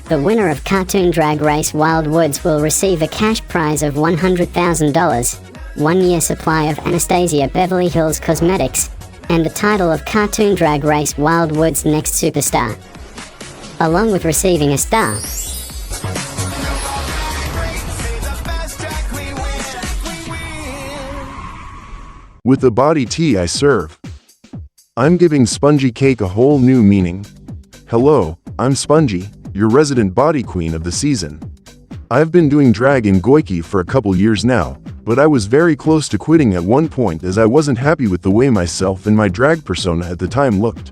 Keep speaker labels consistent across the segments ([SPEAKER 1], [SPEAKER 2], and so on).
[SPEAKER 1] The winner of Cartoon Drag Race Wild Woods will receive a cash prize of $100,000, 1 year supply of Anastasia Beverly Hills Cosmetics, and the title of Cartoon Drag Race Wild Woods Next Superstar, along with receiving a star.
[SPEAKER 2] With the body tea I serve, I'm giving Spongy Cake a whole new meaning. Hello, I'm Spongy, your resident body queen of the season. I've been doing drag in Goiki for a couple years now, but I was very close to quitting at one point as I wasn't happy with the way myself and my drag persona at the time looked.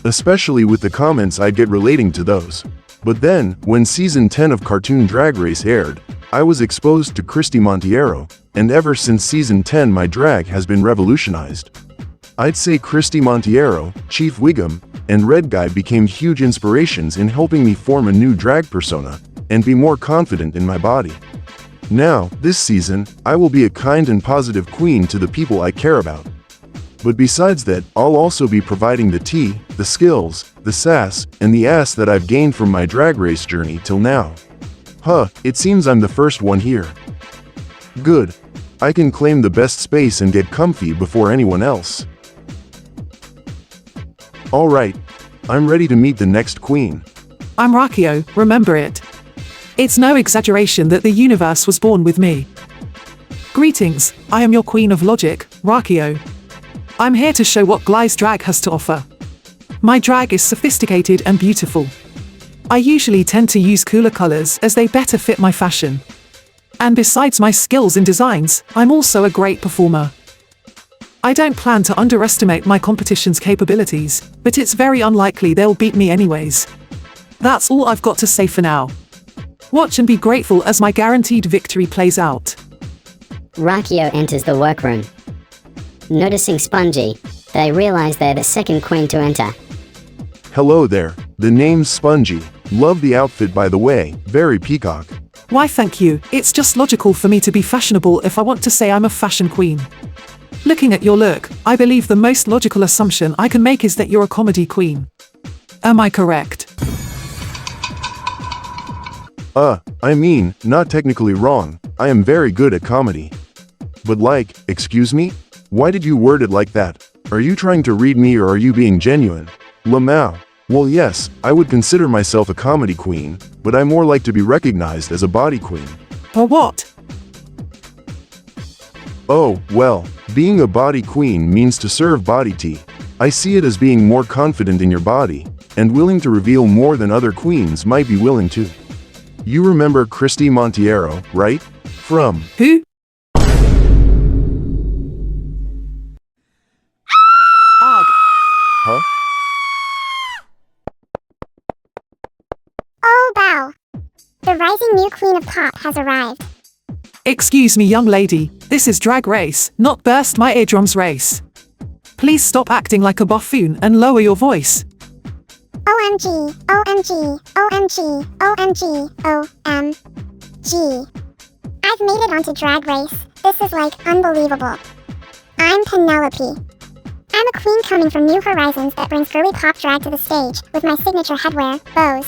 [SPEAKER 2] Especially with the comments I'd get relating to those. But then, when season 10 of Cartoon Drag Race aired, I was exposed to Christy Monteiro, and ever since season 10 my drag has been revolutionized. I'd say Christy Monteiro, Chief Wiggum, and Red Guy became huge inspirations in helping me form a new drag persona, and be more confident in my body. Now, this season, I will be a kind and positive queen to the people I care about. But besides that, I'll also be providing the tea, the skills, the sass, and the ass that I've gained from my drag race journey till now. It seems I'm the first one here. Good. I can claim the best space and get comfy before anyone else. Alright, I'm ready to meet the next queen.
[SPEAKER 3] I'm Rakio, remember it. It's no exaggeration that the universe was born with me. Greetings, I am your queen of logic, Rakio. I'm here to show what Gly's drag has to offer. My drag is sophisticated and beautiful. I usually tend to use cooler colors as they better fit my fashion. And besides my skills in designs, I'm also a great performer. I don't plan to underestimate my competition's capabilities, but it's very unlikely they'll beat me anyways. That's all I've got to say for now. Watch and be grateful as my guaranteed victory plays out.
[SPEAKER 1] Rakio enters the workroom. Noticing Spongy, they realize they're the second queen to enter.
[SPEAKER 2] Hello there, the name's Spongy. Love the outfit by the way, very peacock.
[SPEAKER 3] Why thank you, it's just logical for me to be fashionable if I want to say I'm a fashion queen. Looking at your look, I believe the most logical assumption I can make is that you're a comedy queen. Am I correct?
[SPEAKER 2] I mean, not technically wrong, I am very good at comedy. But excuse me? Why did you word it like that? Are you trying to read me or are you being genuine? Lamau. Well yes, I would consider myself a comedy queen, but I more like to be recognized as a body queen.
[SPEAKER 3] Or what?
[SPEAKER 2] Oh, well, being a body queen means to serve body tea. I see it as being more confident in your body, and willing to reveal more than other queens might be willing to. You remember Christy Monteiro, right? From
[SPEAKER 3] Who? Ugh.
[SPEAKER 2] Huh?
[SPEAKER 4] Oh bow! The rising new queen of pop has arrived.
[SPEAKER 3] Excuse me young lady, this is Drag Race, not Burst My Eardrums Race. Please stop acting like a buffoon and lower your voice.
[SPEAKER 4] OMG, OMG, OMG, OMG, OMG. I've made it onto Drag Race. This is unbelievable. I'm Penelope. I'm a queen coming from new horizons that brings girly pop drag to the stage with my signature headwear, bows.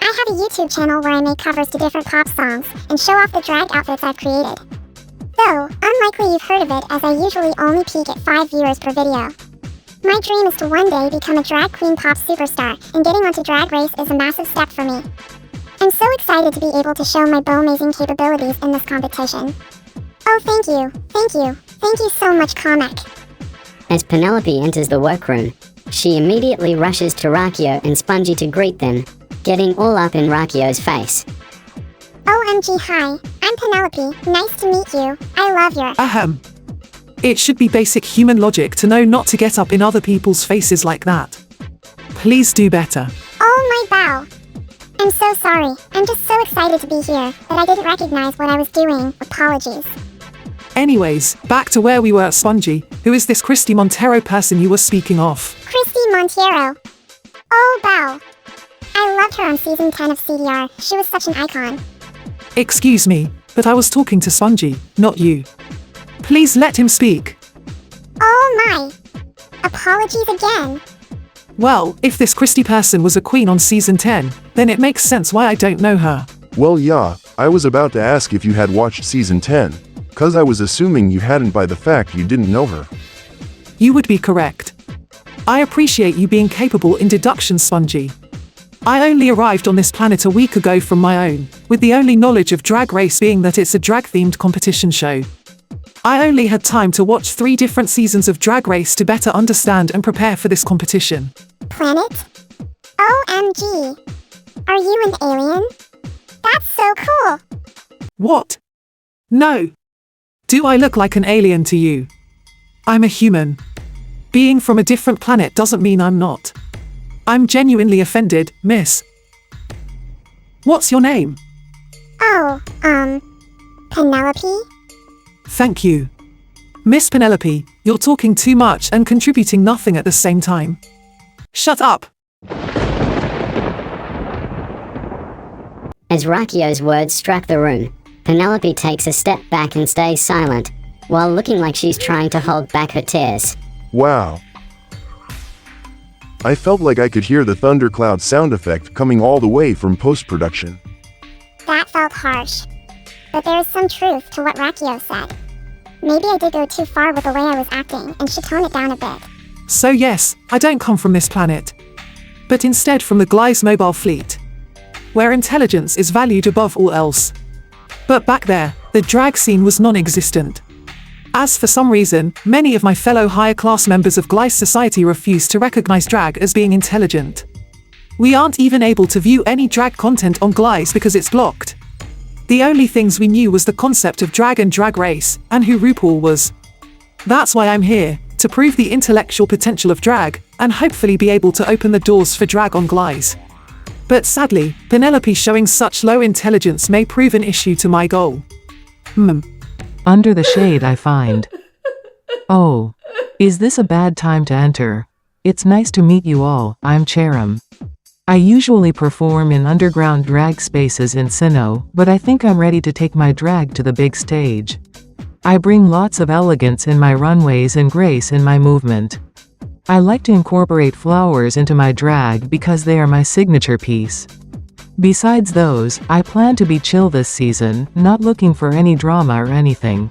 [SPEAKER 4] I have a YouTube channel where I make covers to different pop songs and show off the drag outfits I've created. Though, unlikely you've heard of it as I usually only peak at 5 viewers per video. My dream is to one day become a drag queen pop superstar, and getting onto Drag Race is a massive step for me. I'm so excited to be able to show my bow-amazing capabilities in this competition. Oh thank you, thank you, thank you so much Kamek.
[SPEAKER 1] As Penelope enters the workroom, she immediately rushes to Rakio and Spongy to greet them, getting all up in Rakio's face.
[SPEAKER 4] OMG hi, I'm Penelope, nice to meet you, I love your—
[SPEAKER 3] Ahem. It should be basic human logic to know not to get up in other people's faces like that. Please do better.
[SPEAKER 4] Oh my bow! I'm so sorry, I'm just so excited to be here that I didn't recognize what I was doing, apologies.
[SPEAKER 3] Anyways, back to where we were, Spongy. Who is this Christy Montero person you were speaking of?
[SPEAKER 4] Christy Monteiro. Oh bow! I loved her on season 10 of CDR, she was such an icon.
[SPEAKER 3] Excuse me, but I was talking to Spongy, not you. Please let him speak.
[SPEAKER 4] Oh my! Apologies again.
[SPEAKER 3] Well, if this Christy person was a queen on season 10, then it makes sense why I don't know her.
[SPEAKER 2] Well, yeah, I was about to ask if you had watched season 10, cause I was assuming you hadn't by the fact you didn't know her.
[SPEAKER 3] You would be correct. I appreciate you being capable in deduction, Spongy. I only arrived on this planet a week ago from my own, with the only knowledge of Drag Race being that it's a drag-themed competition show. I only had time to watch 3 different seasons of Drag Race to better understand and prepare for this competition.
[SPEAKER 4] Planet? OMG. Are you an alien? That's so cool.
[SPEAKER 3] What? No. Do I look like an alien to you? I'm a human. Being from a different planet doesn't mean I'm not. I'm genuinely offended, miss. What's your name?
[SPEAKER 4] Oh, Penelope?
[SPEAKER 3] Thank you. Miss Penelope, you're talking too much and contributing nothing at the same time. Shut up!
[SPEAKER 1] As Rakio's words struck the room, Penelope takes a step back and stays silent, while looking like she's trying to hold back her tears.
[SPEAKER 2] Wow. I felt like I could hear the thundercloud sound effect coming all the way from post-production.
[SPEAKER 4] That felt harsh. But there is some truth to what Rakio said. Maybe I did go too far with the way I was acting and should tone it down a bit.
[SPEAKER 3] So yes, I don't come from this planet, but instead from the Glyce mobile fleet, where intelligence is valued above all else. But back there, the drag scene was non-existent. As for some reason, many of my fellow higher-class members of Glyce society refuse to recognize drag as being intelligent. We aren't even able to view any drag content on Glyce because it's blocked. The only things we knew was the concept of drag and drag race, and who RuPaul was. That's why I'm here, to prove the intellectual potential of drag, and hopefully be able to open the doors for drag on Glyce. But sadly, Penelope showing such low intelligence may prove an issue to my goal.
[SPEAKER 5] Under the shade I find. Oh. Is this a bad time to enter? It's nice to meet you all, I'm Cherim. I usually perform in underground drag spaces in Sinnoh, but I think I'm ready to take my drag to the big stage. I bring lots of elegance in my runways and grace in my movement. I like to incorporate flowers into my drag because they are my signature piece. Besides those, I plan to be chill this season, not looking for any drama or anything.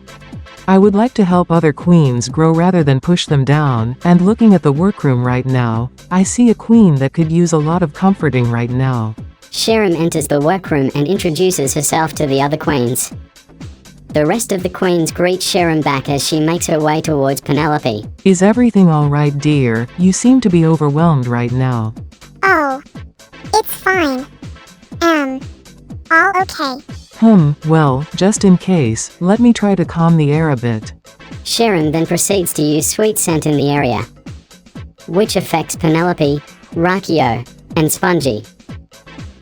[SPEAKER 5] I would like to help other queens grow rather than push them down, and looking at the workroom right now, I see a queen that could use a lot of comforting right now.
[SPEAKER 1] Cherim enters the workroom and introduces herself to the other queens. The rest of the queens greet Cherim back as she makes her way towards Penelope.
[SPEAKER 5] Is everything alright, dear? You seem to be overwhelmed right now.
[SPEAKER 4] Oh. It's fine. All okay.
[SPEAKER 5] Well, just in case, let me try to calm the air a bit.
[SPEAKER 1] Cherim then proceeds to use sweet scent in the area, which affects Penelope, Rakio, and Spongy,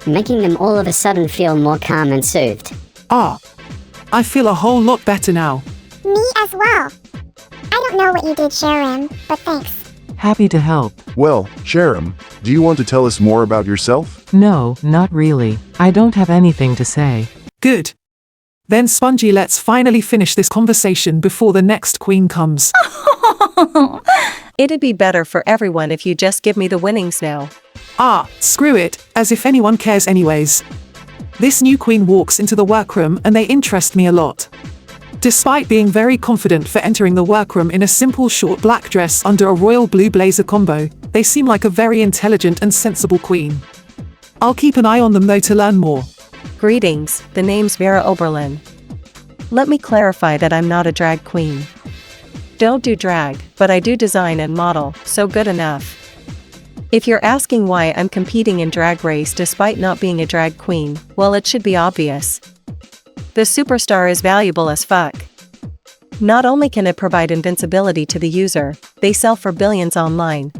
[SPEAKER 1] making them all of a sudden feel more calm and soothed.
[SPEAKER 3] I feel a whole lot better now.
[SPEAKER 4] Me as well. I don't know what you did, Cherim, but thanks.
[SPEAKER 5] Happy to help.
[SPEAKER 2] Well, Cherim, do you want to tell us more about yourself?
[SPEAKER 5] No, not really. I don't have anything to say.
[SPEAKER 3] Good. Then Spongy, let's finally finish this conversation before the next queen comes.
[SPEAKER 6] It'd be better for everyone if you just give me the winnings now.
[SPEAKER 3] Screw it, as if anyone cares anyways. This new queen walks into the workroom and they interest me a lot. Despite being very confident for entering the workroom in a simple short black dress under a royal blue blazer combo, they seem like a very intelligent and sensible queen. I'll keep an eye on them though to learn more.
[SPEAKER 6] Greetings, the name's Vera Oberlin. Let me clarify that I'm not a drag queen. Don't do drag, but I do design and model, so good enough. If you're asking why I'm competing in Drag Race despite not being a drag queen, well, it should be obvious. The superstar is valuable as fuck. Not only can it provide invincibility to the user, they sell for billions online.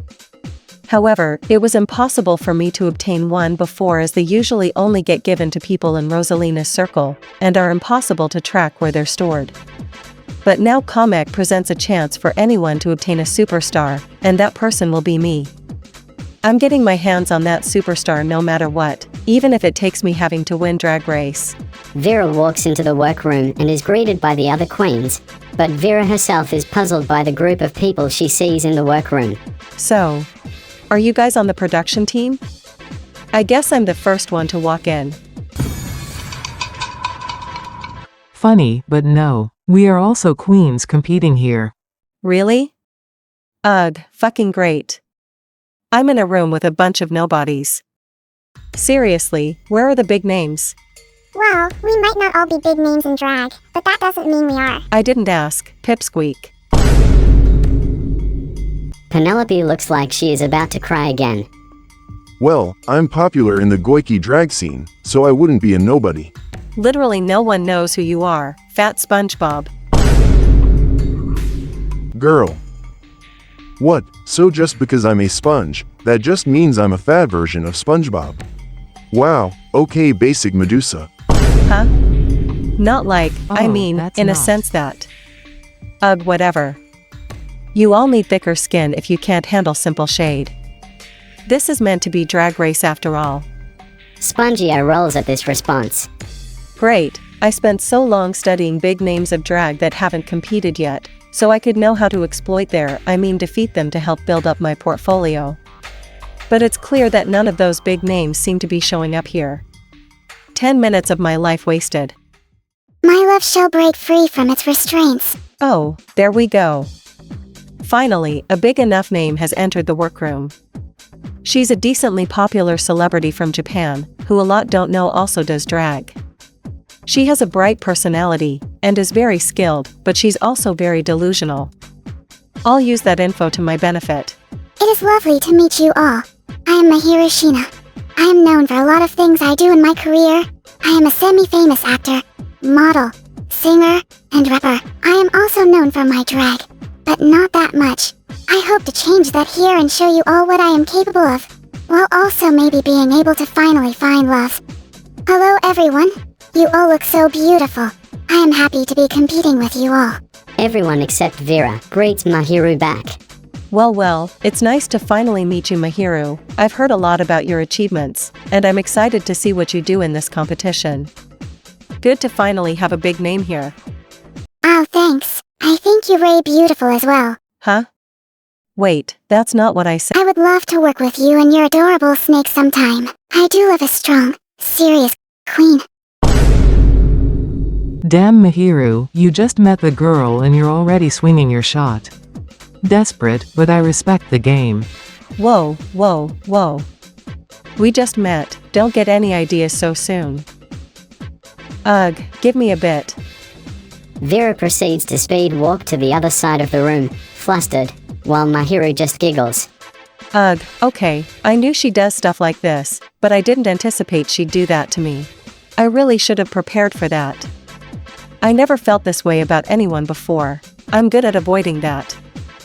[SPEAKER 6] However, it was impossible for me to obtain one before, as they usually only get given to people in Rosalina's circle, and are impossible to track where they're stored. But now Kamek presents a chance for anyone to obtain a superstar, and that person will be me. I'm getting my hands on that superstar no matter what, even if it takes me having to win Drag Race.
[SPEAKER 1] Vera walks into the workroom and is greeted by the other queens, but Vera herself is puzzled by the group of people she sees in the workroom.
[SPEAKER 6] So, Are you guys on the production team? I guess I'm the first one to walk in.
[SPEAKER 5] Funny, but no. We are also queens competing here.
[SPEAKER 6] Really? Ugh, fucking great. I'm in a room with a bunch of nobodies. Seriously, where are the big names?
[SPEAKER 4] Well, we might not all be big names in drag, but that doesn't mean we are.
[SPEAKER 6] I didn't ask, pipsqueak.
[SPEAKER 1] Penelope looks like she is about to cry again.
[SPEAKER 2] Well, I'm popular in the Goiki drag scene, so I wouldn't be a nobody.
[SPEAKER 6] Literally no one knows who you are, fat SpongeBob.
[SPEAKER 2] Girl. What, so just because I'm a sponge, that just means I'm a fat version of SpongeBob? Wow, okay, basic Medusa.
[SPEAKER 6] Huh? Not like, I
[SPEAKER 5] Oh,
[SPEAKER 6] mean,
[SPEAKER 5] that's
[SPEAKER 6] in a
[SPEAKER 5] not.
[SPEAKER 6] sense that. Ugh, whatever. You all need thicker skin if you can't handle simple shade. This is meant to be Drag Race after all.
[SPEAKER 1] Spongio rolls at this response.
[SPEAKER 6] Great, I spent so long studying big names of drag that haven't competed yet, so I could know how to exploit defeat them to help build up my portfolio. But it's clear that none of those big names seem to be showing up here. 10 minutes of my life wasted.
[SPEAKER 4] My love shall break free from its restraints.
[SPEAKER 6] Oh, there we go. Finally, a big enough name has entered the workroom. She's a decently popular celebrity from Japan, who a lot don't know also does drag. She has a bright personality, and is very skilled, but she's also very delusional. I'll use that info to my benefit.
[SPEAKER 4] It is lovely to meet you all. I am mahiru Hina. I am known for a lot of things I do in my career. I am a semi-famous actor, model, singer, and rapper. I am also known for my drag, but not that much. I hope to change that here and show you all what I am capable of, while also maybe being able to finally find love. Hello everyone. You all look so beautiful. I am happy to be competing with you all.
[SPEAKER 1] Everyone except Vera greets Mahiru back.
[SPEAKER 6] Well, it's nice to finally meet you, Mahiru. I've heard a lot about your achievements, and I'm excited to see what you do in this competition. Good to finally have a big name here.
[SPEAKER 4] Oh, thanks. I think you're very beautiful as well.
[SPEAKER 6] Huh? Wait, that's not what I said.
[SPEAKER 4] I would love to work with you and your adorable snake sometime. I do love a strong, serious queen.
[SPEAKER 5] Damn Mahiru, you just met the girl and you're already swinging your shot. Desperate, but I respect the game.
[SPEAKER 6] Whoa. We just met, don't get any ideas so soon. Ugh, give me a bit.
[SPEAKER 1] Vera proceeds to speed walk to the other side of the room, flustered, while Mahiru just giggles.
[SPEAKER 6] Ugh, okay, I knew she does stuff like this, but I didn't anticipate she'd do that to me. I really should have prepared for that. I never felt this way about anyone before. I'm good at avoiding that.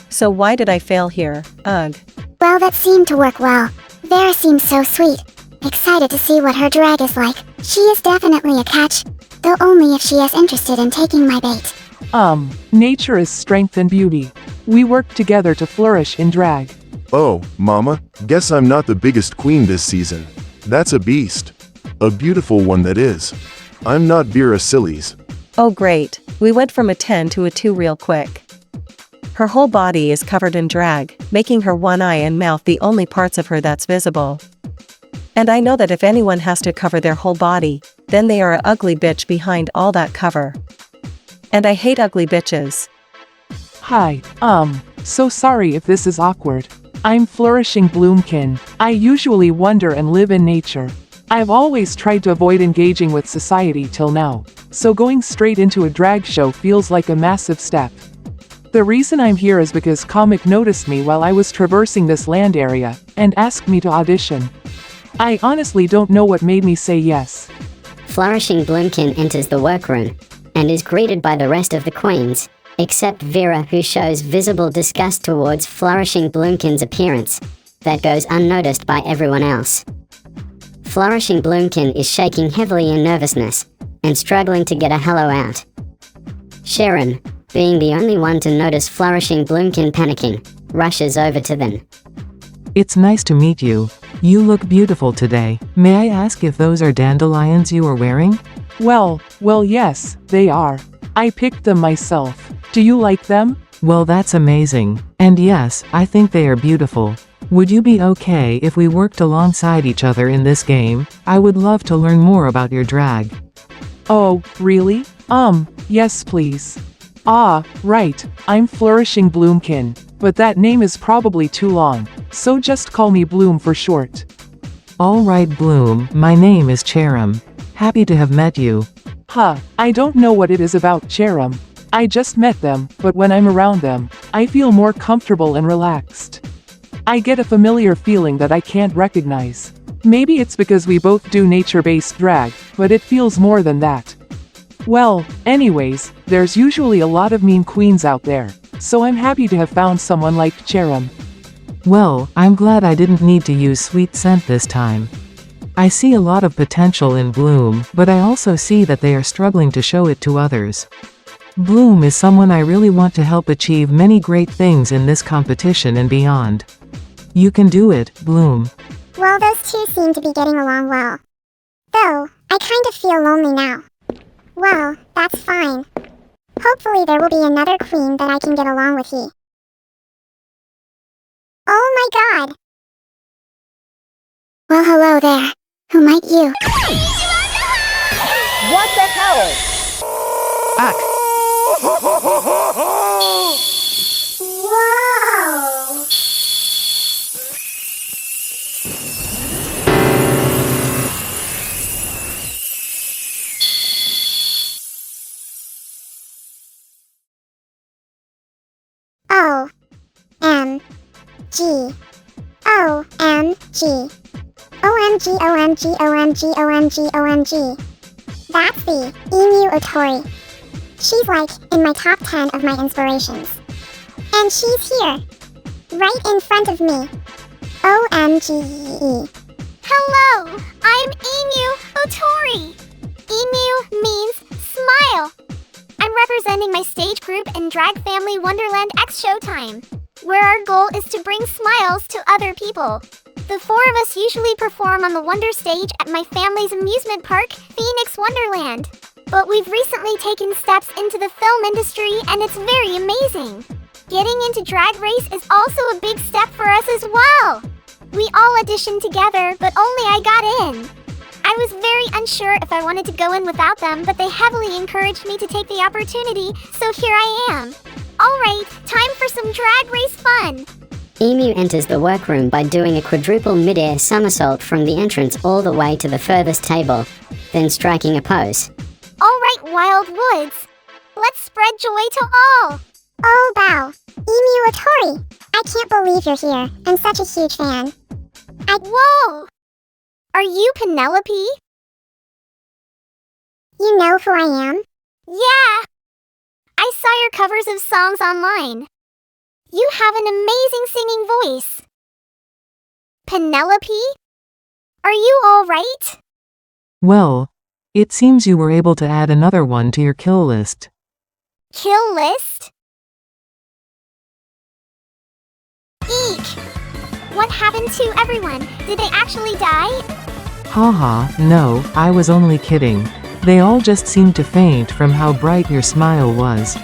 [SPEAKER 6] So why did I fail here? Ugh.
[SPEAKER 4] Well, that seemed to work well. Vera seems so sweet. Excited to see what her drag is like. She is definitely a catch, though only if she is interested in taking my bait.
[SPEAKER 3] Nature is strength and beauty. We work together to flourish in drag.
[SPEAKER 2] Oh, mama, guess I'm not the biggest queen this season. That's a beast. A beautiful one that is. I'm not Vera Sillies.
[SPEAKER 6] Oh great, we went from a 10 to a 2 real quick. Her whole body is covered in drag, making her one eye and mouth the only parts of her that's visible. And I know that if anyone has to cover their whole body, then they are a ugly bitch behind all that cover. And I hate ugly bitches.
[SPEAKER 3] Hi, so sorry if this is awkward. I'm Flourishing Bloomkin. I usually wander and live in nature. I've always tried to avoid engaging with society till now, so going straight into a drag show feels like a massive step. The reason I'm here is because Kamek noticed me while I was traversing this land area, and asked me to audition. I honestly don't know what made me say yes.
[SPEAKER 1] Flourishing Bloomkin enters the workroom, and is greeted by the rest of the queens, except Vera, who shows visible disgust towards Flourishing Bloomkin's appearance, that goes unnoticed by everyone else. Flourishing Bloomkin is shaking heavily in nervousness, and struggling to get a hello out. Sharon, being the only one to notice Flourishing Bloomkin panicking, rushes over to them.
[SPEAKER 5] It's nice to meet you. You look beautiful today. May I ask if those are dandelions you are wearing?
[SPEAKER 3] Well, yes, they are. I picked them myself. Do you like them?
[SPEAKER 5] Well, that's amazing. And yes, I think they are beautiful. Would you be okay if we worked alongside each other in this game? I would love to learn more about your drag.
[SPEAKER 3] Oh, really? Yes please. Ah, right, I'm Flourishing Bloomkin, but that name is probably too long, so just call me Bloom for short.
[SPEAKER 5] Alright Bloom, my name is Cherim. Happy to have met you.
[SPEAKER 3] I don't know what it is about Cherim. I just met them, but when I'm around them, I feel more comfortable and relaxed. I get a familiar feeling that I can't recognize. Maybe it's because we both do nature-based drag, but it feels more than that. Well, anyways, there's usually a lot of mean queens out there, so I'm happy to have found someone like Cherim.
[SPEAKER 5] Well, I'm glad I didn't need to use sweet scent this time. I see a lot of potential in Bloom, but I also see that they are struggling to show it to others. Bloom is someone I really want to help achieve many great things in this competition and beyond. You can do it, Bloom.
[SPEAKER 4] Well, those two seem to be getting along well. Though, I kind of feel lonely now. Well, that's fine. Hopefully there will be another queen that I can get along with he. Oh my god! Well, hello there. Who might you?
[SPEAKER 7] What the hell?
[SPEAKER 3] Ack.
[SPEAKER 4] Whoa! O-M-G. O-M-G. OMG, OMG, OMG, OMG, OMG. That's the Emu Otori. She's like in my top 10 of my inspirations. And she's here. Right in front of me. OMG. Hello, I'm Emu Otori. Emu means smile. I'm representing my stage group and drag family Wonderland X Showtime, where our goal is to bring smiles to other people. The four of us usually perform on the Wonder Stage at my family's amusement park, Phoenix Wonderland. But we've recently taken steps into the film industry and it's very amazing. Getting into Drag Race is also a big step for us as well. We all auditioned together, but only I got in. I was very unsure if I wanted to go in without them, but they heavily encouraged me to take the opportunity, so here I am. Alright, time for some Drag Race fun.
[SPEAKER 1] Emu enters the workroom by doing a quadruple mid-air somersault from the entrance all the way to the furthest table, then striking a pose.
[SPEAKER 4] Alright, Wild Woods. Let's spread joy to all. Oh, bow. Emu Otori. I can't believe you're here. I'm such a huge fan. Whoa! Are you Penelope? You know who I am? Yeah! I saw your covers of songs online. You have an amazing singing voice. Penelope? Are you alright?
[SPEAKER 5] Well, it seems you were able to add another one to your kill list.
[SPEAKER 4] Kill list? Eek! What happened to everyone? Did they actually die?
[SPEAKER 5] Haha, no, I was only kidding. They all just seemed to faint from how bright your smile was.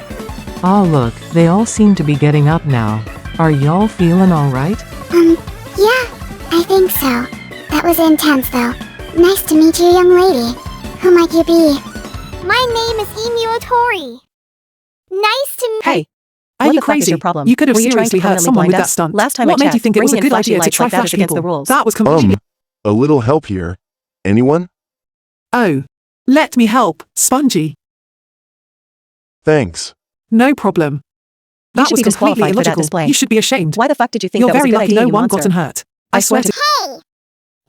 [SPEAKER 5] Ah look, they all seem to be getting up now. Are y'all feeling alright?
[SPEAKER 4] Yeah, I think so. That was intense though. Nice to meet you, young lady. Who might you be? My name is Emu Otori. Nice to meet
[SPEAKER 3] Hey,
[SPEAKER 6] What
[SPEAKER 3] are you
[SPEAKER 6] the fuck is
[SPEAKER 3] crazy?
[SPEAKER 6] your problem?
[SPEAKER 3] You could have
[SPEAKER 6] Were you trying to
[SPEAKER 3] seriously hurt
[SPEAKER 6] permanently
[SPEAKER 3] someone with
[SPEAKER 6] blind
[SPEAKER 3] that
[SPEAKER 6] us?
[SPEAKER 3] stunt.
[SPEAKER 6] Last time
[SPEAKER 3] What
[SPEAKER 6] I
[SPEAKER 3] made you
[SPEAKER 6] checked,
[SPEAKER 3] think it was a
[SPEAKER 6] bringing in
[SPEAKER 3] good idea to
[SPEAKER 6] flashlights
[SPEAKER 3] try
[SPEAKER 6] like that is
[SPEAKER 3] flash
[SPEAKER 6] against
[SPEAKER 3] people?
[SPEAKER 6] the rules.
[SPEAKER 3] That was completely...
[SPEAKER 2] A little help here. Anyone?
[SPEAKER 3] Oh. Let me help, Spongy.
[SPEAKER 2] Thanks.
[SPEAKER 3] No problem.
[SPEAKER 6] You
[SPEAKER 3] That
[SPEAKER 6] should
[SPEAKER 3] was
[SPEAKER 6] be
[SPEAKER 3] completely
[SPEAKER 6] disqualified for that
[SPEAKER 3] illogical.
[SPEAKER 6] display.
[SPEAKER 3] You should be ashamed.
[SPEAKER 6] Why the fuck did you think
[SPEAKER 3] You're
[SPEAKER 6] that was a
[SPEAKER 3] very
[SPEAKER 6] good
[SPEAKER 3] lucky
[SPEAKER 6] idea,
[SPEAKER 3] no
[SPEAKER 6] you
[SPEAKER 3] one
[SPEAKER 6] monster?
[SPEAKER 3] gotten hurt.
[SPEAKER 6] I
[SPEAKER 3] I swear
[SPEAKER 6] swear
[SPEAKER 3] to...
[SPEAKER 4] Hey!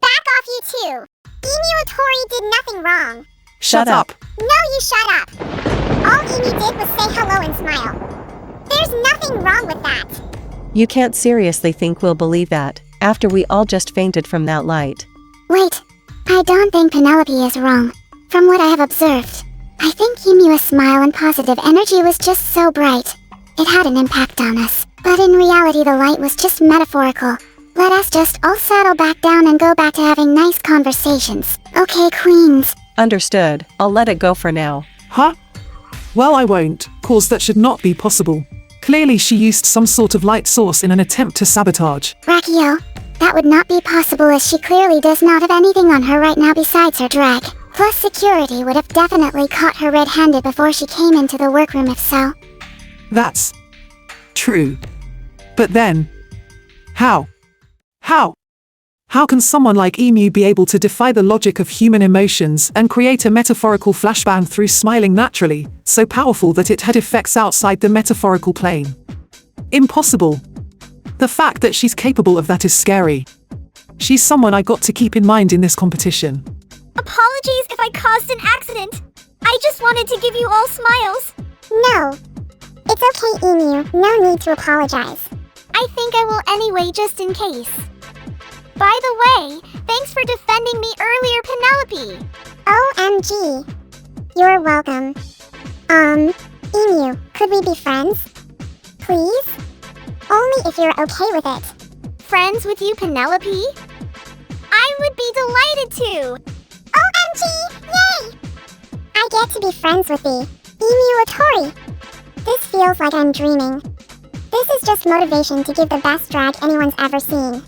[SPEAKER 4] Back off, you two! Emu Otori did nothing wrong.
[SPEAKER 3] Shut up.
[SPEAKER 4] No, you shut up! All Emu did was say hello and smile. There's nothing wrong with that.
[SPEAKER 6] You can't seriously think we'll believe that, after we all just fainted from that light.
[SPEAKER 4] Wait, I don't think Penelope is wrong. From what I have observed, I think Emu's smile and positive energy was just so bright. It had an impact on us. But in reality the light was just metaphorical. Let us just all settle back down and go back to having nice conversations. Okay, queens.
[SPEAKER 6] Understood, I'll let it go for now.
[SPEAKER 3] Huh? Well, I won't, cause that should not be possible. Clearly she used some sort of light source in an attempt to sabotage.
[SPEAKER 4] Rakio, that would not be possible as she clearly does not have anything on her right now besides her drag. Plus security would have definitely caught her red-handed before she came into the workroom if so.
[SPEAKER 3] That's true. But then, how? How can someone like Emu be able to defy the logic of human emotions and create a metaphorical flashbang through smiling naturally, so powerful that it had effects outside the metaphorical plane? Impossible. The fact that she's capable of that is scary. She's someone I got to keep in mind in this competition.
[SPEAKER 7] Apologies if I caused an accident. I just wanted to give you all smiles.
[SPEAKER 4] No. It's okay, Emu. No need to apologize.
[SPEAKER 7] I think I will anyway, just in case. By the way, thanks for defending me earlier, Penelope.
[SPEAKER 4] OMG. You're welcome. Emu, could we be friends? Please? Only if you're okay with it.
[SPEAKER 7] Friends with you, Penelope? I would be delighted to.
[SPEAKER 4] OMG! Yay! I get to be friends with thee. Emu Otori. This feels like I'm dreaming. This is just motivation to give the best drag anyone's ever seen.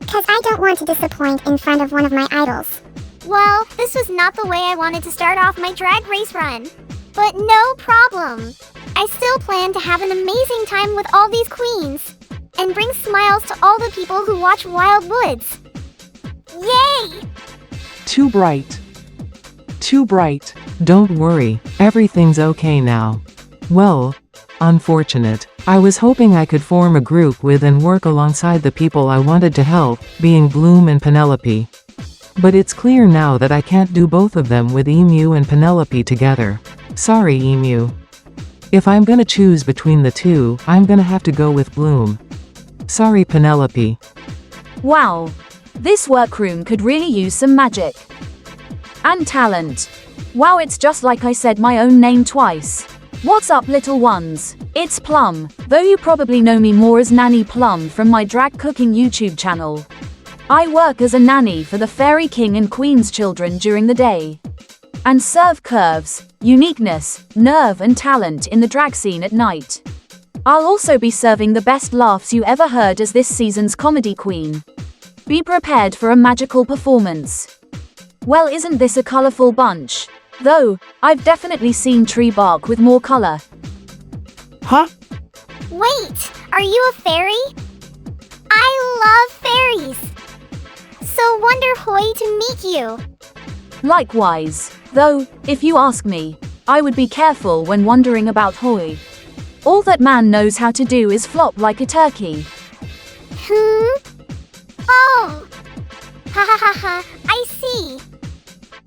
[SPEAKER 4] Cause I don't want to disappoint in front of one of my idols.
[SPEAKER 7] Well, this was not the way I wanted to start off my drag race run. But no problem. I still plan to have an amazing time with all these queens. And bring smiles to all the people who watch Wild Woods. Yay!
[SPEAKER 5] Too bright. Too bright. Don't worry, everything's okay now. Well, unfortunate. I was hoping I could form a group with and work alongside the people I wanted to help, being Bloom and Penelope. But it's clear now that I can't do both of them with Emu and Penelope together. Sorry, Emu. If I'm gonna choose between the two, I'm gonna have to go with Bloom. Sorry, Penelope.
[SPEAKER 8] Wow. This workroom could really use some magic. And talent. Wow, it's just like I said my own name twice. What's up, little ones? It's Plum, though you probably know me more as Nanny Plum from my drag cooking YouTube channel. I work as a nanny for the fairy king and queen's children during the day. And serve curves, uniqueness, nerve and talent in the drag scene at night. I'll also be serving the best laughs you ever heard as this season's comedy queen. Be prepared for a magical performance. Well, isn't this a colorful bunch? Though, I've definitely seen tree bark with more color.
[SPEAKER 3] Huh?
[SPEAKER 7] Wait, are you a fairy? I love fairies. So Wonderhoy to meet you.
[SPEAKER 8] Likewise, though, if you ask me, I would be careful when wondering about Hoy. All that man knows how to do is flop like a turkey.
[SPEAKER 7] Oh! Ha ha ha ha, I see.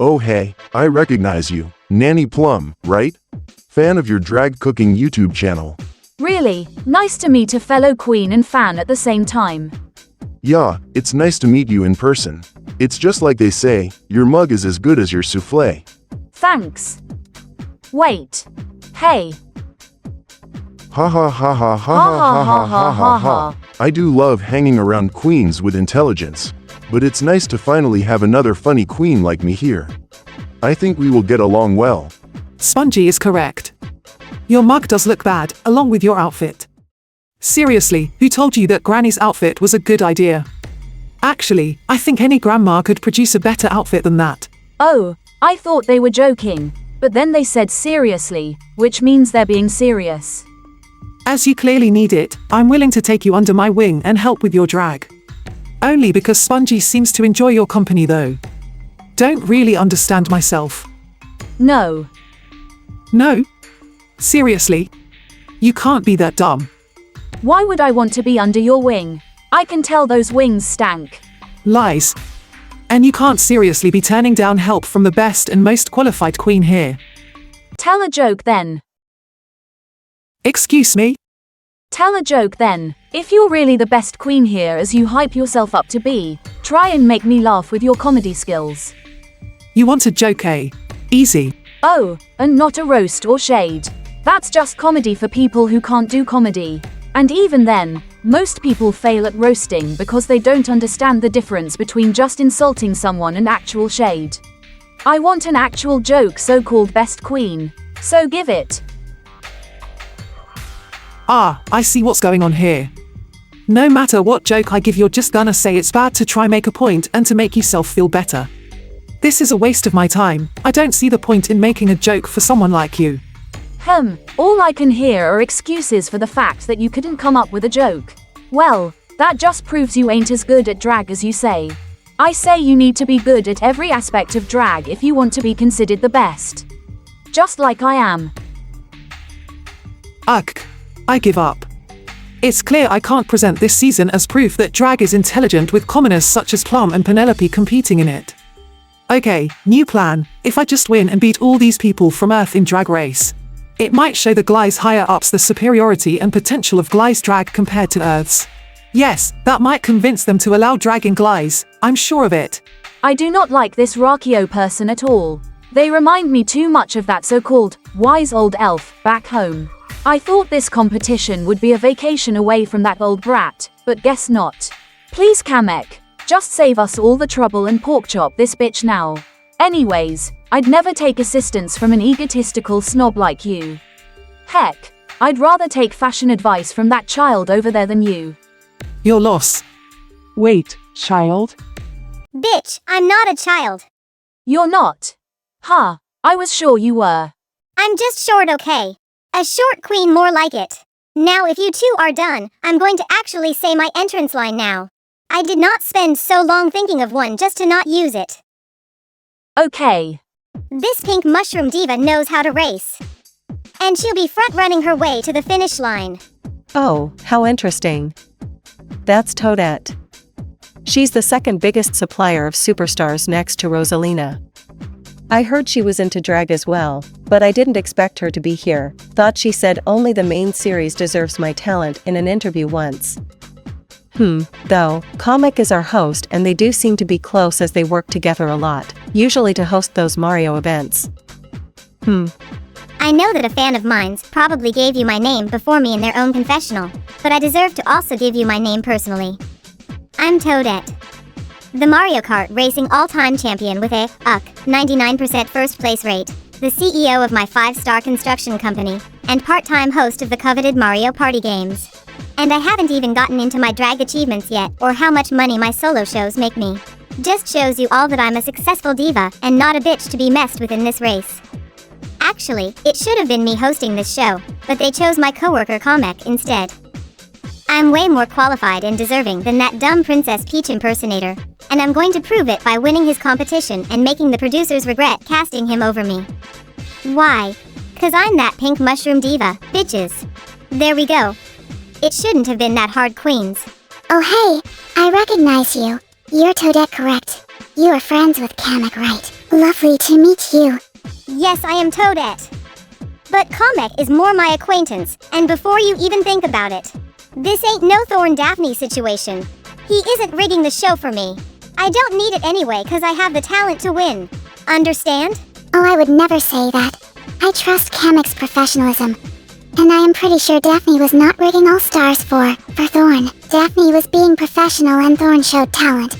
[SPEAKER 2] Oh hey, I recognize you. Nanny Plum, right? Fan of your drag cooking YouTube channel.
[SPEAKER 8] Really, nice to meet a fellow queen and fan at the same time.
[SPEAKER 2] Yeah, it's nice to meet you in person. It's just like they say, your mug is as good as your souffle.
[SPEAKER 8] Thanks. Wait. Hey.
[SPEAKER 2] Ha ha ha ha ha ha ha ha ha ha. I do love hanging around queens with intelligence. But it's nice to finally have another funny queen like me here. I think we will get along well.
[SPEAKER 3] Spongy is correct. Your mug does look bad, along with your outfit. Seriously, who told you that Granny's outfit was a good idea? Actually, I think any grandma could produce a better outfit than that.
[SPEAKER 8] Oh, I thought they were joking. But then they said seriously, which means they're being serious.
[SPEAKER 3] As you clearly need it, I'm willing to take you under my wing and help with your drag. Only because Spongy seems to enjoy your company though. Don't really understand myself.
[SPEAKER 8] No.
[SPEAKER 3] No? Seriously? You can't be that dumb.
[SPEAKER 8] Why would I want to be under your wing? I can tell those wings stank.
[SPEAKER 3] Lies. And you can't seriously be turning down help from the best and most qualified queen here.
[SPEAKER 8] Tell a joke then.
[SPEAKER 3] Excuse me?
[SPEAKER 8] Tell a joke then. If you're really the best queen here as you hype yourself up to be, try and make me laugh with your comedy skills.
[SPEAKER 3] You want a joke, eh? Easy.
[SPEAKER 8] Oh, and not a roast or shade. That's just comedy for people who can't do comedy. And even then, most people fail at roasting because they don't understand the difference between just insulting someone and actual shade. I want an actual joke, so-called best queen. So give it.
[SPEAKER 3] Ah, I see what's going on here. No matter what joke I give, you're just gonna say it's bad to try make a point and to make yourself feel better. This is a waste of my time. I don't see the point in making a joke for someone like you.
[SPEAKER 8] All I can hear are excuses for the fact that you couldn't come up with a joke. Well, that just proves you ain't as good at drag as you say. I say you need to be good at every aspect of drag if you want to be considered the best. Just like I am.
[SPEAKER 3] Ugh, I give up. It's clear I can't present this season as proof that drag is intelligent with commoners such as Plum and Penelope competing in it. Okay, new plan. If I just win and beat all these people from Earth in Drag Race, it might show the Gly's higher ups the superiority and potential of Gly's drag compared to Earth's. Yes, that might convince them to allow drag in Gly's, I'm sure of it.
[SPEAKER 8] I do not like this Rakio person at all. They remind me too much of that so-called wise old elf back home. I thought this competition would be a vacation away from that old brat, but guess not. Please Kamek, just save us all the trouble and pork chop this bitch now. Anyways, I'd never take assistance from an egotistical snob like you. Heck, I'd rather take fashion advice from that child over there than you.
[SPEAKER 3] Your loss.
[SPEAKER 5] Wait, child?
[SPEAKER 7] Bitch, I'm not a child.
[SPEAKER 8] You're not. Huh, I was sure you were.
[SPEAKER 7] I'm just short, okay? A short queen, more like it. Now if you two are done, I'm going to actually say my entrance line now. I did not spend so long thinking of one just to not use it.
[SPEAKER 8] Okay.
[SPEAKER 7] This pink mushroom diva knows how to race. And she'll be front-running her way to the finish line.
[SPEAKER 6] Oh, how interesting. That's Toadette. She's the second biggest supplier of superstars next to Rosalina. I heard she was into drag as well, but I didn't expect her to be here. Thought she said only the main series deserves my talent in an interview once. Though, Kamek is our host and they do seem to be close as they work together a lot, usually to host those Mario events.
[SPEAKER 7] I know that a fan of mine's probably gave you my name before me in their own confessional, but I deserve to also give you my name personally. I'm Toadette, the Mario Kart racing all-time champion with a 99% first place rate, the CEO of my 5-star construction company, and part-time host of the coveted Mario Party games. And I haven't even gotten into my drag achievements yet or how much money my solo shows make me. Just shows you all that I'm a successful diva and not a bitch to be messed with in this race. Actually, it should have been me hosting this show, but they chose my coworker Kamek instead. I'm way more qualified and deserving than that dumb Princess Peach impersonator, and I'm going to prove it by winning his competition and making the producers regret casting him over me. Why? 'Cause I'm that pink mushroom diva, bitches. There we go. It shouldn't have been that hard, queens.
[SPEAKER 4] Oh hey, I recognize you. You're Toadette, correct? You are friends with Kamek, right? Lovely to meet you.
[SPEAKER 7] Yes, I am Toadette. But Kamek is more my acquaintance, and before you even think about it, this ain't no Thorn Daphne situation. He isn't rigging the show for me. I don't need it anyway 'cause I have the talent to win. Understand?
[SPEAKER 4] Oh, I would never say that. I trust Kamek's professionalism. And I am pretty sure Daphne was not rigging all stars for Thorn. Daphne was being professional and Thorn showed talent.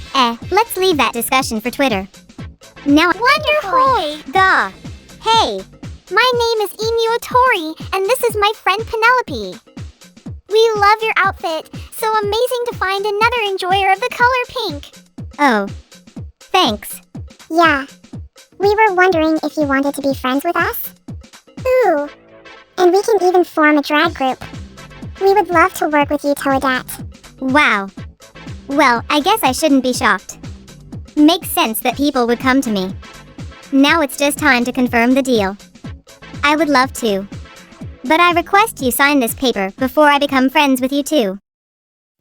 [SPEAKER 7] Let's leave that discussion for Twitter. Now, Wonderhoy! Duh! Hey! My name is Otori, and this is my friend Penelope. We love your outfit. So amazing to find another enjoyer of the color pink. Oh. Thanks.
[SPEAKER 4] Yeah. We were wondering if you wanted to be friends with us? Ooh. And we can even form a drag group. We would love to work with you, Toadette.
[SPEAKER 7] Wow. Well, I guess I shouldn't be shocked. Makes sense that people would come to me. Now it's just time to confirm the deal. I would love to. But I request you sign this paper before I become friends with you too.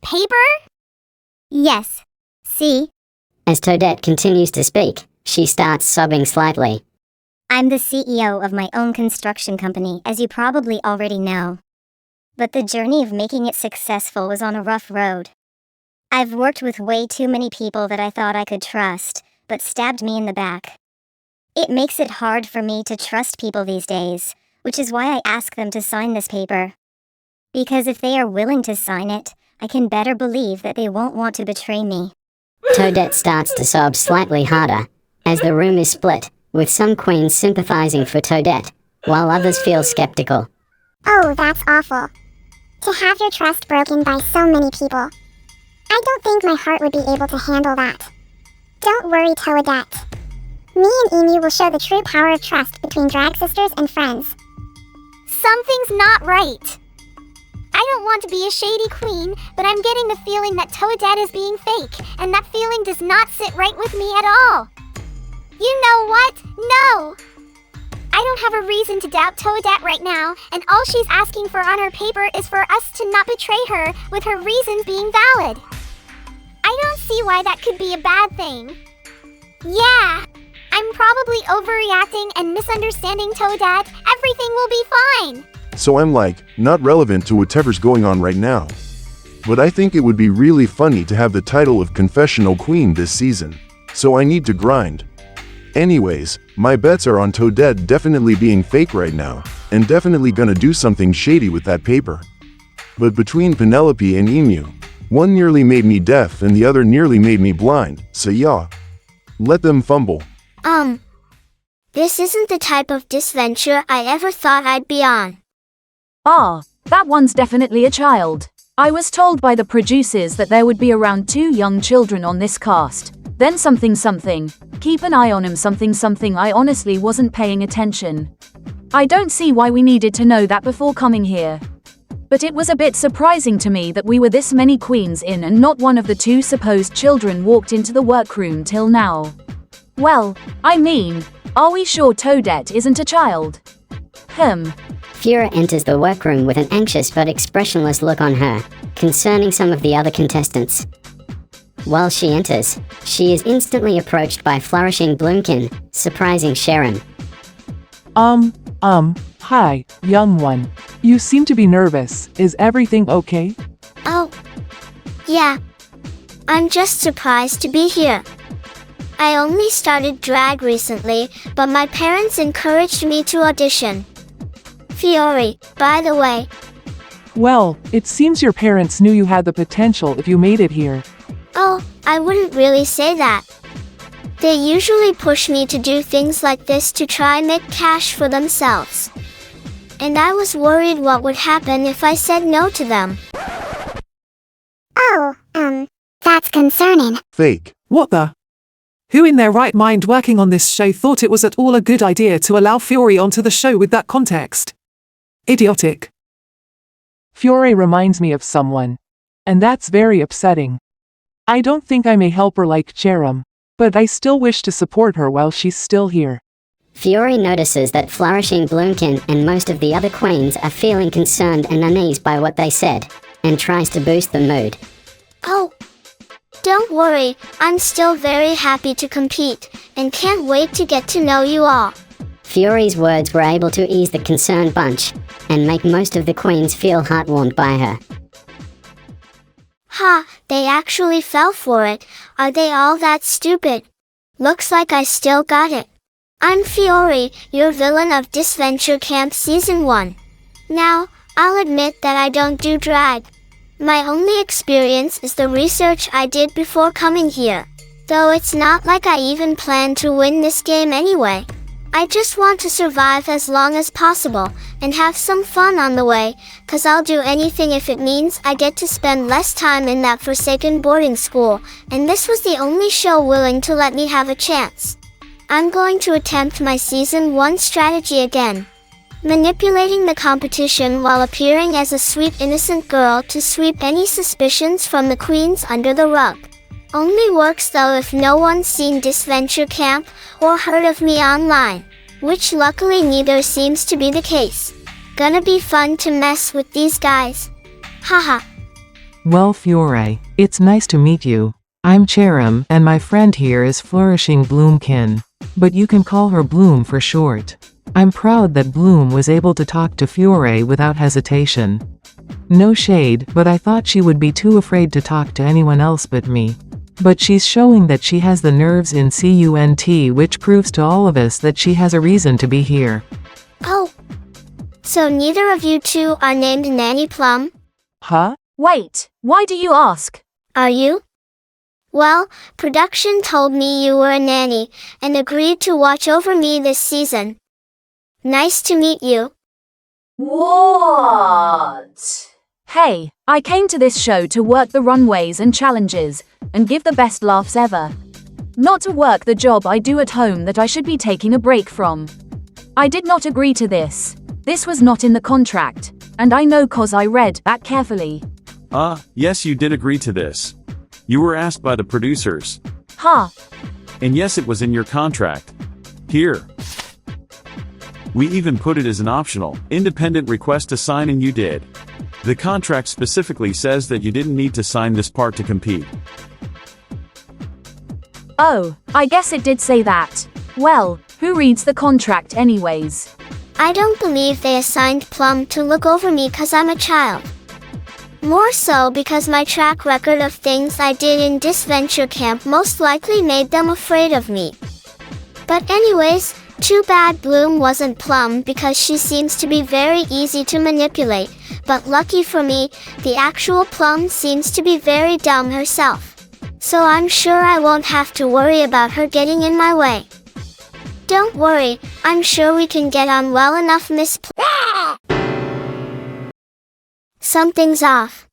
[SPEAKER 7] Paper? Yes. See?
[SPEAKER 1] As Toadette continues to speak, she starts sobbing slightly.
[SPEAKER 7] I'm the CEO of my own construction company, as you probably already know. But the journey of making it successful was on a rough road. I've worked with way too many people that I thought I could trust, but stabbed me in the back. It makes it hard for me to trust people these days, which is why I ask them to sign this paper. Because if they are willing to sign it, I can better believe that they won't want to betray me.
[SPEAKER 1] Toadette starts to sob slightly harder, as the room is split, with some queens sympathizing for Toadette, while others feel skeptical.
[SPEAKER 4] Oh, that's awful. To have your trust broken by so many people. I don't think my heart would be able to handle that. Don't worry, Toadette. Me and Emu will show the true power of trust between drag sisters and friends.
[SPEAKER 7] Something's not right. I don't want to be a shady queen, but I'm getting the feeling that Toadette is being fake, and that feeling does not sit right with me at all. You know what? No! I don't have a reason to doubt Toadette right now, and all she's asking for on her paper is for us to not betray her, with her reasons being valid. I don't see why that could be a bad thing. Yeah, I'm probably overreacting and misunderstanding Toadette. Everything will be fine.
[SPEAKER 2] So I'm like, not relevant to whatever's going on right now. But I think it would be really funny to have the title of Confessional Queen this season. So I need to grind. Anyways, my bets are on Toadette definitely being fake right now, and definitely gonna do something shady with that paper. But between Penelope and Emu, one nearly made me deaf and the other nearly made me blind, so yeah. Let them fumble.
[SPEAKER 7] This isn't the type of disventure I ever thought I'd be on.
[SPEAKER 8] Ah, that one's definitely a child. I was told by the producers that there would be around 2 young children on this cast. Then something. Keep an eye on him something. I honestly wasn't paying attention. I don't see why we needed to know that before coming here. But it was a bit surprising to me that we were this many queens in and not one of the 2 supposed children walked into the workroom till now. Well, I mean, are we sure Toadette isn't a child?
[SPEAKER 1] Fiore enters the workroom with an anxious but expressionless look on her, concerning some of the other contestants. While she enters, she is instantly approached by Flourishing Bloomkin, surprising Sharon.
[SPEAKER 9] Hi, young one. You seem to be nervous. Is everything okay?
[SPEAKER 7] Oh, yeah. I'm just surprised to be here. I only started drag recently, but my parents encouraged me to audition. Fiore, by the way.
[SPEAKER 9] Well, it seems your parents knew you had the potential if you made it here.
[SPEAKER 7] Oh, I wouldn't really say that. They usually push me to do things like this to try make cash for themselves. And I was worried what would happen if I said no to them.
[SPEAKER 4] Oh, that's concerning.
[SPEAKER 2] Fake.
[SPEAKER 3] What the? Who in their right mind working on this show thought it was at all a good idea to allow Fiore onto the show with that context? Idiotic.
[SPEAKER 9] Fiore reminds me of someone. And that's very upsetting. I don't think I may help her like Cherem, but I still wish to support her while she's still here.
[SPEAKER 1] Fiore notices that Flourishing Bloomkin and most of the other queens are feeling concerned and uneasy by what they said, and tries to boost the mood.
[SPEAKER 7] Oh, don't worry, I'm still very happy to compete, and can't wait to get to know you all.
[SPEAKER 1] Fiore's words were able to ease the concerned bunch, and make most of the queens feel heartwarmed by her.
[SPEAKER 7] Ha, they actually fell for it. Are they all that stupid? Looks like I still got it. I'm Fiore, your villain of Disventure Camp Season 1. Now, I'll admit that I don't do drag. My only experience is the research I did before coming here. Though it's not like I even plan to win this game anyway. I just want to survive as long as possible, and have some fun on the way, 'cause I'll do anything if it means I get to spend less time in that forsaken boarding school, and this was the only show willing to let me have a chance. I'm going to attempt my Season 1 strategy again. Manipulating the competition while appearing as a sweet innocent girl to sweep any suspicions from the queens under the rug. Only works though if no one's seen Disventure Camp or heard of me online, which luckily neither seems to be the case. Gonna be fun to mess with these guys. Haha.
[SPEAKER 5] Well, Fiore, it's nice to meet you. I'm Cherem, and my friend here is Flourishing Bloomkin. But you can call her Bloom for short. I'm proud that Bloom was able to talk to Fiore without hesitation. No shade, but I thought she would be too afraid to talk to anyone else but me. But she's showing that she has the nerves in CUNT, which proves to all of us that she has a reason to be here.
[SPEAKER 7] Oh. So neither of you two are named Nanny Plum?
[SPEAKER 9] Huh?
[SPEAKER 8] Wait, why do you ask?
[SPEAKER 7] Are you? Well, production told me you were a nanny, and agreed to watch over me this season. Nice to meet you.
[SPEAKER 8] What? Hey, I came to this show to work the runways and challenges, and give the best laughs ever. Not to work the job I do at home that I should be taking a break from. I did not agree to this. This was not in the contract, and I know 'cause I read that carefully.
[SPEAKER 10] Yes, you did agree to this. You were asked by the producers.
[SPEAKER 8] Ha!
[SPEAKER 10] And yes, it was in your contract. Here. We even put it as an optional, independent request to sign and you did. The contract specifically says that you didn't need to sign this part to compete.
[SPEAKER 8] Oh, I guess it did say that. Well, who reads the contract anyways?
[SPEAKER 7] I don't believe they assigned Plum to look over me 'cause I'm a child. More so because my track record of things I did in Disventure Camp most likely made them afraid of me. But anyways, too bad Bloom wasn't Plum because she seems to be very easy to manipulate, but lucky for me, the actual Plum seems to be very dumb herself. So I'm sure I won't have to worry about her getting in my way. Don't worry, I'm sure we can get on well enough, Miss Something's off.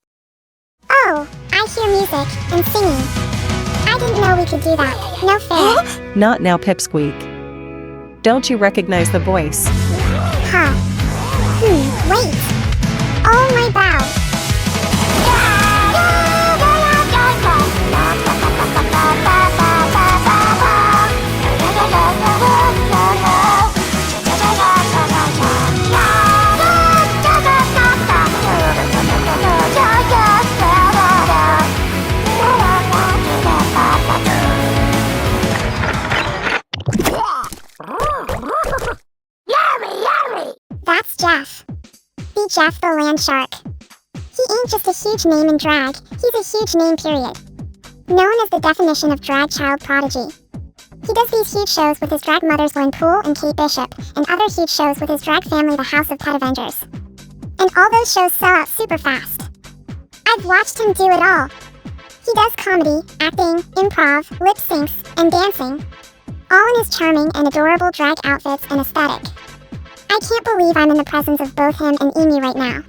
[SPEAKER 4] Oh, I hear music and singing. I didn't know we could do that. No fair.
[SPEAKER 6] Not now, Pipsqueak. Don't you recognize the voice?
[SPEAKER 4] Huh. Wait. Oh my bow. That's Jeff. Be Jeff the land shark. He ain't just a huge name in drag, he's a huge name period. Known as the definition of drag child prodigy. He does these huge shows with his drag mothers Lynn Poole and Kate Bishop, and other huge shows with his drag family the House of Pet Avengers. And all those shows sell out super fast. I've watched him do it all. He does comedy, acting, improv, lip syncs, and dancing. All in his charming and adorable drag outfits and aesthetic. I can't believe I'm in the presence of both him and Amy right now.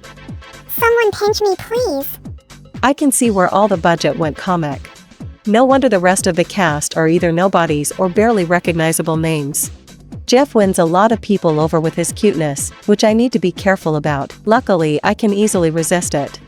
[SPEAKER 4] Someone pinch me, please.
[SPEAKER 6] I can see where all the budget went, Kamek. No wonder the rest of the cast are either nobodies or barely recognizable names. Jeff wins a lot of people over with his cuteness, which I need to be careful about. Luckily, I can easily resist it.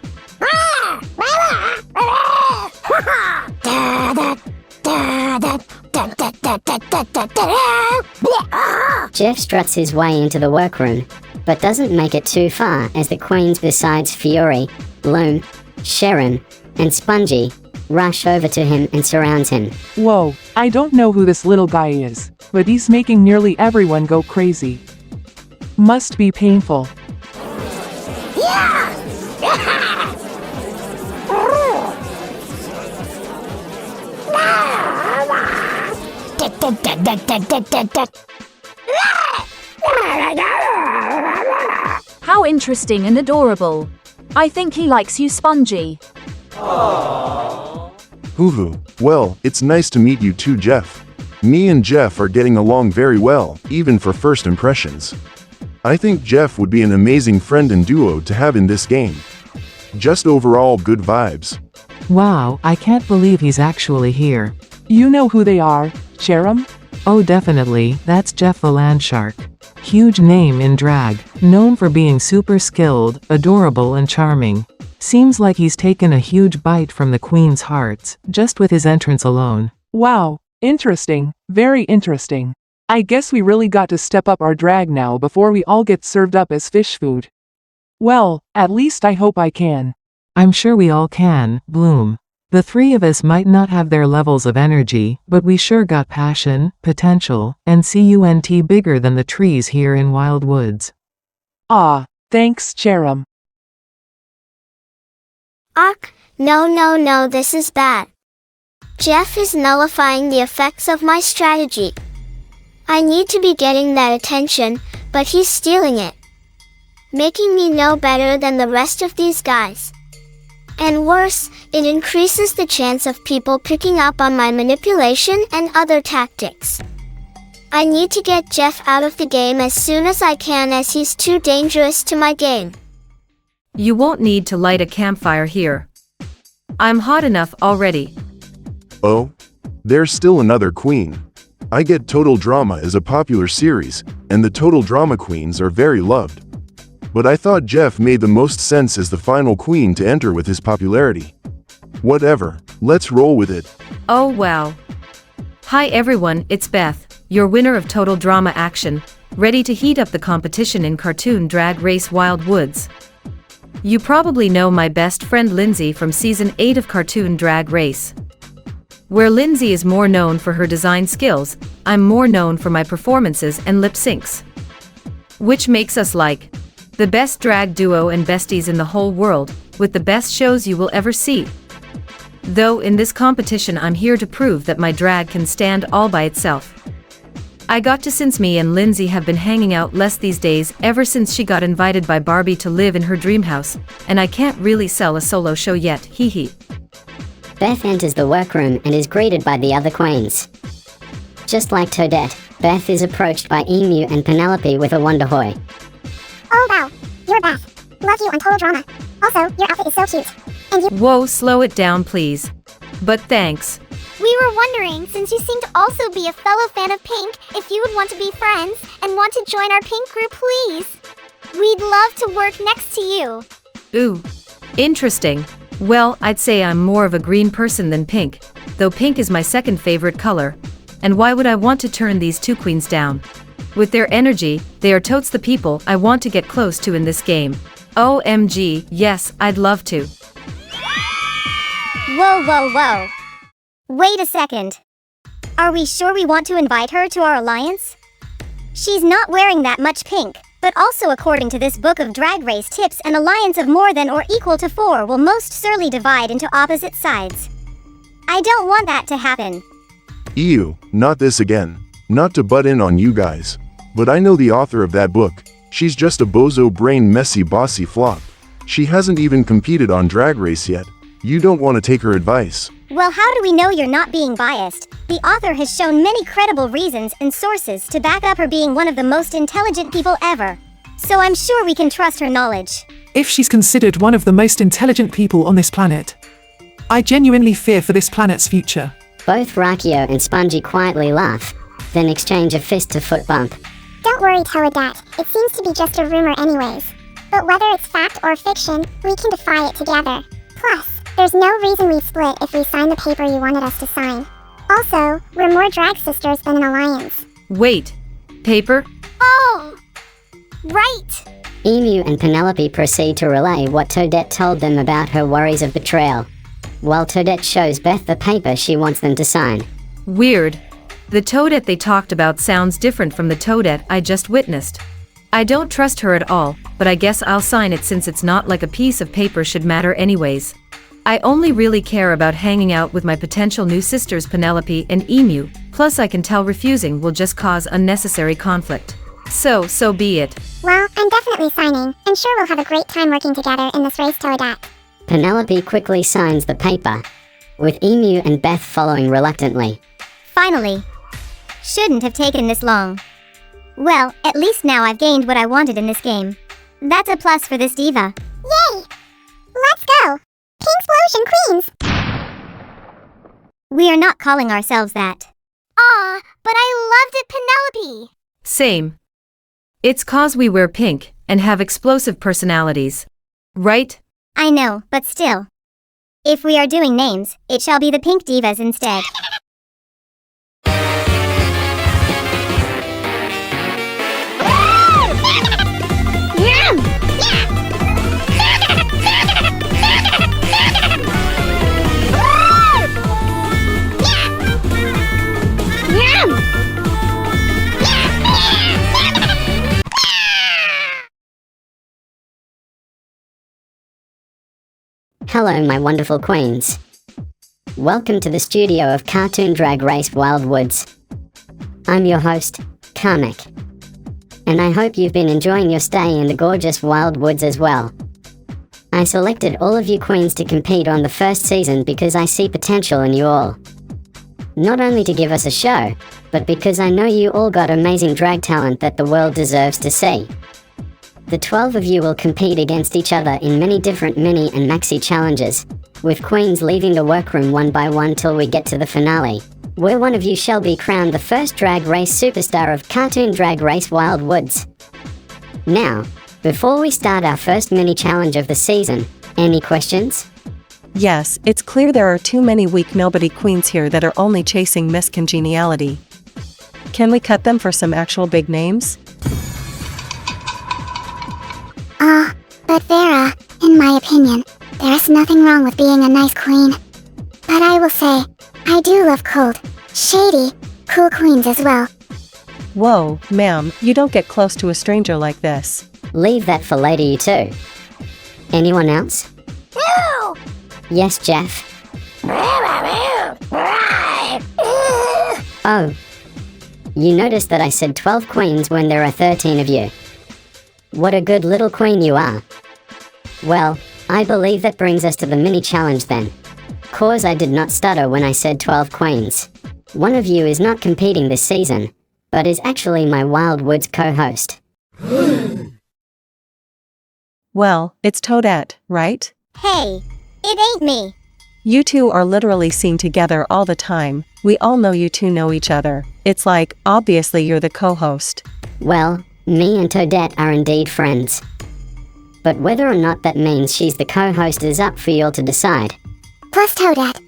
[SPEAKER 1] Jeff struts his way into the workroom, but doesn't make it too far as the queens besides Fiore, Bloom, Sharon, and Spongy rush over to him and surround him.
[SPEAKER 9] Whoa, I don't know who this little guy is, but he's making nearly everyone go crazy. Must be painful.
[SPEAKER 8] How interesting and adorable. I think he likes you, Spongy.
[SPEAKER 2] Hoo-hoo. Well, it's nice to meet you too, Jeff. Me and Jeff are getting along very well, even for first impressions. I think Jeff would be an amazing friend and duo to have in this game. Just overall good vibes.
[SPEAKER 5] Wow, I can't believe he's actually here.
[SPEAKER 9] You know who they are, Cherim?
[SPEAKER 5] Oh, definitely, that's Jeff the Landshark. Huge name in drag, known for being super skilled, adorable and charming. Seems like he's taken a huge bite from the queen's hearts, just with his entrance alone.
[SPEAKER 9] Wow, interesting, very interesting. I guess we really got to step up our drag now before we all get served up as fish food. Well, at least I hope I can.
[SPEAKER 5] I'm sure we all can, Bloom. The three of us might not have their levels of energy, but we sure got passion, potential, and CUNT bigger than the trees here in Wild Woods.
[SPEAKER 9] Ah, thanks, Cherim.
[SPEAKER 7] No, this is bad. Jeff is nullifying the effects of my strategy. I need to be getting that attention, but he's stealing it. Making me no better than the rest of these guys. And worse, it increases the chance of people picking up on my manipulation and other tactics. I need to get Jeff out of the game as soon as I can as he's too dangerous to my game.
[SPEAKER 11] You won't need to light a campfire here. I'm hot enough already.
[SPEAKER 2] Oh? There's still another queen. I get Total Drama is a popular series, and the Total Drama queens are very loved. But I thought Jeff made the most sense as the final queen to enter with his popularity. Whatever, let's roll with it.
[SPEAKER 11] Oh wow. Hi everyone, it's Beth, your winner of Total Drama Action, ready to heat up the competition in Cartoon Drag Race Wild Woods. You probably know my best friend Lindsay from Season 8 of Cartoon Drag Race. Where Lindsay is more known for her design skills, I'm more known for my performances and lip syncs. Which makes us like the best drag duo and besties in the whole world, with the best shows you will ever see. Though in this competition I'm here to prove that my drag can stand all by itself. I got to since me and Lindsay have been hanging out less these days ever since she got invited by Barbie to live in her dream house, and I can't really sell a solo show yet, hee hee.
[SPEAKER 1] Beth enters the workroom and is greeted by the other queens. Just like Toadette, Beth is approached by Emu and Penelope with a Wonderhoy.
[SPEAKER 4] Oh wow, you're Beth. Love you on Total Drama. Also, your outfit is so cute. And you—
[SPEAKER 11] Whoa, slow it down please. But thanks.
[SPEAKER 7] We were wondering, since you seem to also be a fellow fan of Pink, if you would want to be friends and want to join our Pink group, please. We'd love to work next to you.
[SPEAKER 11] Ooh, interesting. Well, I'd say I'm more of a green person than pink, though pink is my second favorite color. And why would I want to turn these two queens down? With their energy, they are totes the people I want to get close to in this game. OMG, yes, I'd love to.
[SPEAKER 7] Whoa, whoa, whoa. Wait a second. Are we sure we want to invite her to our alliance? She's not wearing that much pink, but also according to this book of Drag Race tips, an alliance of more than or equal to 4 will most surely divide into opposite sides. I don't want that to happen.
[SPEAKER 2] Ew, not this again. Not to butt in on you guys, but I know the author of that book. She's just a bozo brain messy bossy flop. She hasn't even competed on Drag Race yet. You don't want to take her advice.
[SPEAKER 7] Well, how do we know you're not being biased? The author has shown many credible reasons and sources to back up her being one of the most intelligent people ever. So I'm sure we can trust her knowledge.
[SPEAKER 3] If she's considered one of the most intelligent people on this planet, I genuinely fear for this planet's future.
[SPEAKER 1] Both Rakio and Spongy quietly laugh, then exchange a fist-to-foot bump.
[SPEAKER 4] don't worry, Toadette. It seems to be just a rumor anyways. But whether it's fact or fiction, we can defy it together. Plus, there's no reason we'd split if we sign the paper you wanted us to sign. Also, we're more drag sisters than an alliance.
[SPEAKER 11] Wait. Paper?
[SPEAKER 7] Oh! Right!
[SPEAKER 1] Emu and Penelope proceed to relay what Toadette told them about her worries of betrayal, while Toadette shows Beth the paper she wants them to sign.
[SPEAKER 11] Weird. The Toadette they talked about sounds different from the Toadette I just witnessed. I don't trust her at all, but I guess I'll sign it since it's not like a piece of paper should matter anyways. I only really care about hanging out with my potential new sisters Penelope and Emu, plus I can tell refusing will just cause unnecessary conflict. So be it.
[SPEAKER 4] Well, I'm definitely signing. I'm sure we'll have a great time working together in this race, Toadette.
[SPEAKER 1] Penelope quickly signs the paper, with Emu and Beth following reluctantly.
[SPEAKER 7] Finally. Shouldn't have taken this long. Well, at least now I've gained what I wanted in this game. That's a plus for this diva.
[SPEAKER 4] Yay! Let's go! Pinksplosion Queens!
[SPEAKER 7] We are not calling ourselves that. Aw, but I loved it, Penelope!
[SPEAKER 11] Same. It's 'cause we wear pink and have explosive personalities. Right?
[SPEAKER 7] I know, but still. If we are doing names, it shall be the Pink Divas instead.
[SPEAKER 1] Hello my wonderful queens. Welcome to the studio of Cartoon Drag Race Wild Woods. I'm your host, Kamek. And I hope you've been enjoying your stay in the gorgeous Wild Woods as well. I selected all of you queens to compete on the first season because I see potential in you all. Not only to give us a show, but because I know you all got amazing drag talent that the world deserves to see. The 12 of you will compete against each other in many different mini and maxi challenges, with queens leaving the workroom one by one till we get to the finale, where one of you shall be crowned the first drag race superstar of Cartoon Drag Race Wild Woods. Now, before we start our first mini challenge of the season, any questions?
[SPEAKER 6] Yes, it's clear there are too many weak nobody queens here that are only chasing Miss Congeniality. Can we cut them for some actual big names?
[SPEAKER 4] But Vera, in my opinion, there is nothing wrong with being a nice queen. But I will say, I do love cold, shady, cool queens as well.
[SPEAKER 6] Whoa, ma'am, you don't get close to a stranger like this.
[SPEAKER 1] Leave that for later, you two. Anyone else?
[SPEAKER 7] No!
[SPEAKER 1] Yes, Jeff. Oh. You noticed that I said 12 queens when there are 13 of you. What a good little queen you are. Well, I believe that brings us to the mini challenge then. Cause I did not stutter when I said 12 queens. One of you is not competing this season, but is actually my Wild Woods co-host.
[SPEAKER 6] Well, it's Toadette, right?
[SPEAKER 7] Hey, it ain't me.
[SPEAKER 6] You two are literally seen together all the time. We all know you two know each other. It's like, obviously you're the co-host.
[SPEAKER 1] Well, me and Toadette are indeed friends. But whether or not that means she's the co-host is up for y'all to decide.
[SPEAKER 4] Plus Toadette,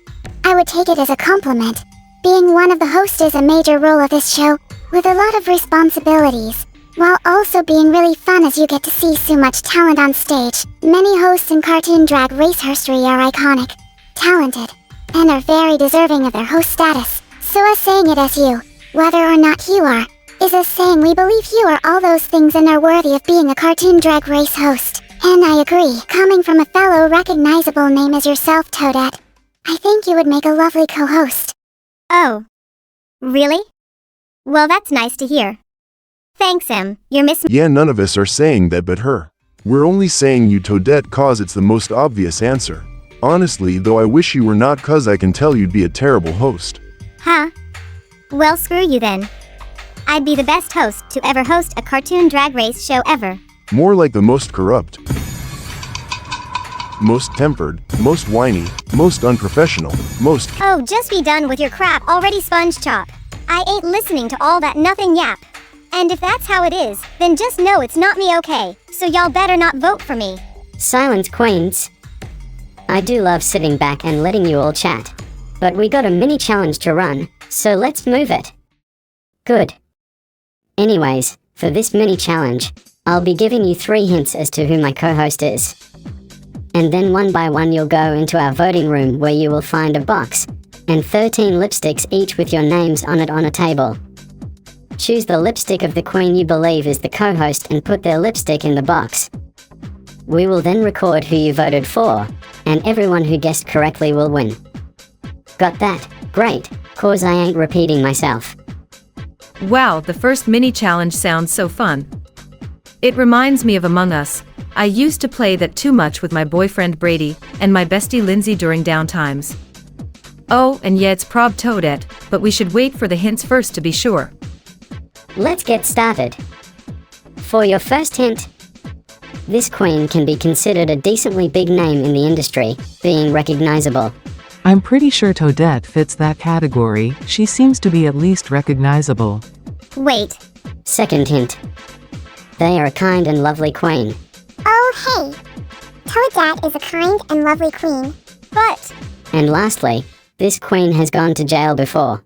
[SPEAKER 4] I would take it as a compliment. Being one of the hosts is a major role of this show, with a lot of responsibilities, while also being really fun as you get to see so much talent on stage. Many hosts in Cartoon Drag Race history are iconic, talented, and are very deserving of their host status. So us saying it as you, whether or not you are, is us saying we believe you are all those things and are worthy of being a Cartoon Drag Race host. And I agree, coming from a fellow recognizable name as yourself, Toadette, I think you would make a lovely co-host.
[SPEAKER 7] Oh. Really? Well, that's nice to hear. Thanks, Em. You're Miss...
[SPEAKER 2] Yeah, none of us are saying that but her. We're only saying you Toadette cause it's the most obvious answer. Honestly, though, I wish you were not, cause I can tell you'd be a terrible host.
[SPEAKER 7] Huh? Well, screw you then. I'd be the best host to ever host a Cartoon Drag Race show ever.
[SPEAKER 2] More like the most corrupt, most tempered, most whiny, most unprofessional, most...
[SPEAKER 7] Oh, just be done with your crap already, Sponge Chop. I ain't listening to all that nothing yap. And if that's how it is, then just know it's not me, okay? So y'all better not vote for me.
[SPEAKER 1] Silence, queens. I do love sitting back and letting you all chat. But we got a mini challenge to run, so let's move it. Good. Anyways, for this mini challenge, I'll be giving you 3 hints as to who my co-host is. And then one by one you'll go into our voting room where you will find a box, and 13 lipsticks each with your names on it on a table. Choose the lipstick of the queen you believe is the co-host and put their lipstick in the box. We will then record who you voted for, and everyone who guessed correctly will win. Got that? Great, cause I ain't repeating myself.
[SPEAKER 11] Wow, the first mini challenge sounds so fun. It reminds me of Among Us. I used to play that too much with my boyfriend Brady and my bestie Lindsay during downtimes. Oh, and yeah, it's prob Toadette, but we should wait for the hints first to be sure.
[SPEAKER 1] Let's get started. For your first hint, this queen can be considered a decently big name in the industry, being recognizable.
[SPEAKER 5] I'm pretty sure Toadette fits that category. She seems to be at least recognizable.
[SPEAKER 7] Wait.
[SPEAKER 1] Second hint. They are a kind and lovely queen.
[SPEAKER 4] Oh, hey! Toadette is a kind and lovely queen.
[SPEAKER 7] But...
[SPEAKER 1] And lastly, this queen has gone to jail before.